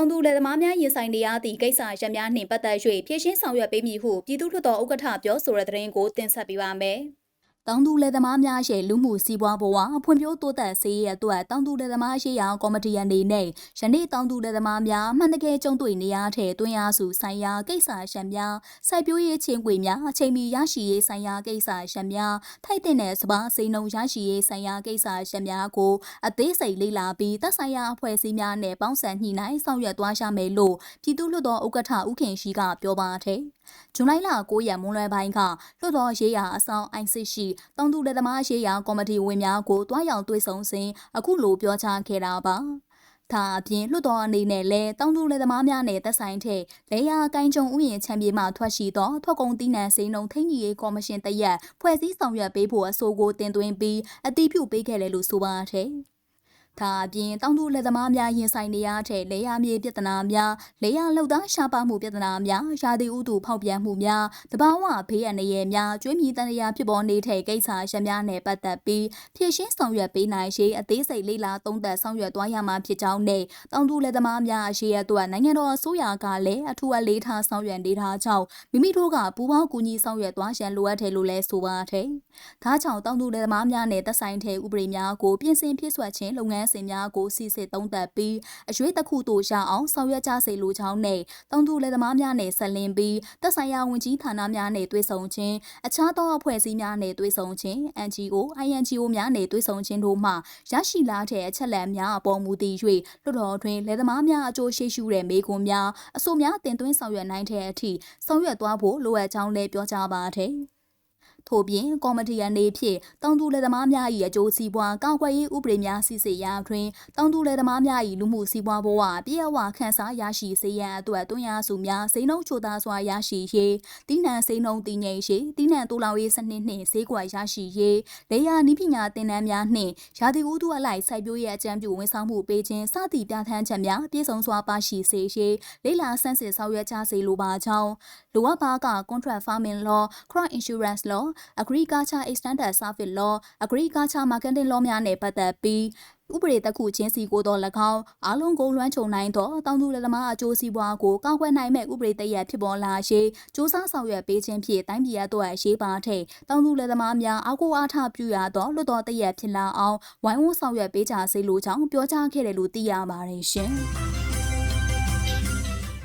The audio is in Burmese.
တောင်သူလယ်သမားများရင်ဆိုင်နေရသည့်ကိစ္စရပ်များနှင့်ပတ်သက်၍ဖြည့်ရှင်းဆောင်ရွက်ပေးမည်ဟုပြည်သူ့လွှတ်တော်ဥက္ကဋ္ဌပြောဆိုတဲ့သတင်းကိုတင်ဆက်ပေးပါမယ်။တောင်သူလယ်သမားများရဲ့လူမှုစီးပွားဘဝဖွံ့ဖြိုးတိုးတက်စေရတဲ့အတွက်တောင်သူလယ်သမားရေးရာကော်မတီအနေနဲ့ယနေ့တောင်သူလယ်သမားများမှန်တကယ်ကြုံတွေ့နေရတဲ့တွင်းအားစုဆိုင်ရာကိစ္စရပ်များစိုက်ပျိုးရေးချင်းကွေများအချိန်မီရရှိရေးဆိုင်ရာကိစ္စရပ်များထိုက်တဲ့စပါးစိန်နှုံရရှိရေးဆိုင်ရာကိစ္စရပ်များကိုအသေးစိတ်လေ့လာပြီးသက်ဆိုင်ရာအဖွဲ့အစည်းများနဲ့ပေါင်းစပ်ညှိနှိုင်းဆောင်ရွက်သွားရမယ်လို့ပြည်သူ့လွှတ်တော်ဥက္ကဋ္ဌဦးခင်ရှိကပြောပါတယ်။ဇွန်လ9ရက်မွန်းလွဲပိုင်းကလွှတ်တော်ရေးရာအဆောင် ICC တောင်သူလယ်သမားရေးရာကော်မတီဝင်များကိုတွားရောက်တွေ့ဆုံစဉ်အခုလိုပြောကြားခဲ့တာပါ။ဒါအပြင်လွှတ်တော်အနေနဲ့လည်းတောင်သူလယ်သမားများနဲ့သက်ဆိုင်တဲ့လေယာကိုင်းကျုံဥယျာဉ်ချမ်းပြေမှထွက်ရှိသောထွက်ကုန်သီးနှံစိန်နှုံထိန်းကြီးရေးကော်မရှင်တရက်ဖွဲ့စည်းဆောင်ရွက်ပေးဖို့အဆိုကိုတင်သွင်းပြီးအတည်ပြုပေးခဲ့တယ်လို့ဆိုပါတယ်။ဒါအပြင်တောင်သူလယ်သမားများရင်ဆိုင်နေရတဲ့လေယာမြေပြဿနာများလေယာလှုပ်သားရှားပါမှုပြဿနာများရာသီဥတုဖောက်ပြန်မှုများတဘာဝဘေးအန္တရာယ်များကျွေးမြီတန်ရာဖြစ်ပေါ်နေတဲ့ကိစ္စရပ်များနဲ့ပတ်သက်ပြီးဖြည့်ရှင်းဆောင်ရွက်ပေးနိုင်ရေးအသေးစိတ်လေ့လာသုံးသပ်ဆောင်ရွက်သွားရမှာဖြစ်ကြောင်းနဲ့တောင်သူလယ်သမားများအရေးအတွက်နိုင်ငံတော်အစိုးရကလည်းအထူးအလေးထားဆောင်ရွက်နေတာကြောင့်မိမိတို့ကပူးပေါင်းကူညီဆောင်ရွက်သွားရန်လိုအပ်တယ်လို့လည်းဆိုပါတယ်။ဒါကြောင့်တောင်သူလယ်သမားများနဲ့သက်ဆိုင်တဲ့ဥပဒေများကိုပြင်ဆင်ဖြည့်ဆွတ်ခြင်းလုပ်ငန်းစဉ်များကိုစစ်စစ်သုံးသပ်ပြီးအရွေးတစ်ခုသို့ရအောင်ဆောင်ရွက်ကြစေလိုကြောင်းနဲ့တောင်သူလယ်သမားများနဲ့ဆက်လင်းပြီးသက်ဆိုင်ရာဝန်ကြီးဌာနများနဲ့တွေ့ဆုံခြင်းအခြားသောအဖွဲ့အစည်းများနဲ့တွေ့ဆုံခြင်း NGO, INGO များနဲ့တွေ့ဆုံခြင်းတို့မှရရှိလာတဲ့အချက်အလက်များအပေါ်မူတည်၍လွှတ်တော်တွင်လယ်သမားများအကျိုးရှိရှုတဲ့မေးခွန်းများအဆိုများတင်သွင်းဆောင်ရွက်နိုင်တဲ့အထိဆောင်ရွက်သွားဖို့လိုအပ်ကြောင်းလည်းပြောကြားပါတယ်။ထို့ပြင်ကော်မတီအနေဖြင့်တောင်သူလယ်သမားများ၏အကျိုးစီးပွားကာကွယ်ရေးဥပဒေများစီစစ်ရာတွင်တောင်သူလယ်သမားများ၏လူမှုစီးပွားဘဝပြည့်ဝခန့်စားရရှိစေရန်အတွက်တွန်းအားစုများစိန်နှုံချိုသားစွာရရှိရေးတိနှံစိန်နှုံတည်ငြိမ်ရေးတိနှံတူလောင်ရေးစနစ်နှင့်ဈေးကွက်ရရှိရေးလေယာနိပညာသင်တန်းများနှင့်ရာသီဥတုအလိုက်စိုက်ပျိုးရေးအကြံပြုဝန်ဆောင်မှုပေးခြင်းစသည့်ပြဋ္ဌာန်းချက်များပြည့်စုံစွာပါရှိစေရေးလေ့လာဆန်းစစ်ဆောင်ရွက်ကြစေလိုပါကြောင်းလိုအပ်ပါက Contract Farming Law, Crop Insurance Law, Agriculture Extended Service Law, Agriculture Marketing Law များနဲ့ပတ်သက်ပြီးဥပဒေတစ်ခုချင်းစီကိုတော့၎င်းအားလုံးကိုလွှမ်းခြုံနိုင်သောတောင်သူလယ်သမားအကျိုးစီးပွားကိုကာကွယ်နိုင်မဲ့ဥပဒေတရက်ဖြစ်ပေါ်လာရေးစ조사ဆောင်ရွက်ပေးခြင်းဖြင့်တိုင်းပြည်အတွက်ရေးပါတဲ့တောင်သူလယ်သမားများအောက်ကိုအားထားပြုရသောလွှတ်တော်တရက်ဖြစ်လာအောင်ဝိုင်းဝန်းဆောင်ရွက်ပေးကြစေလိုကြောင်းပြောကြားခဲ့တယ်လို့သိရပါတယ်ရှင်။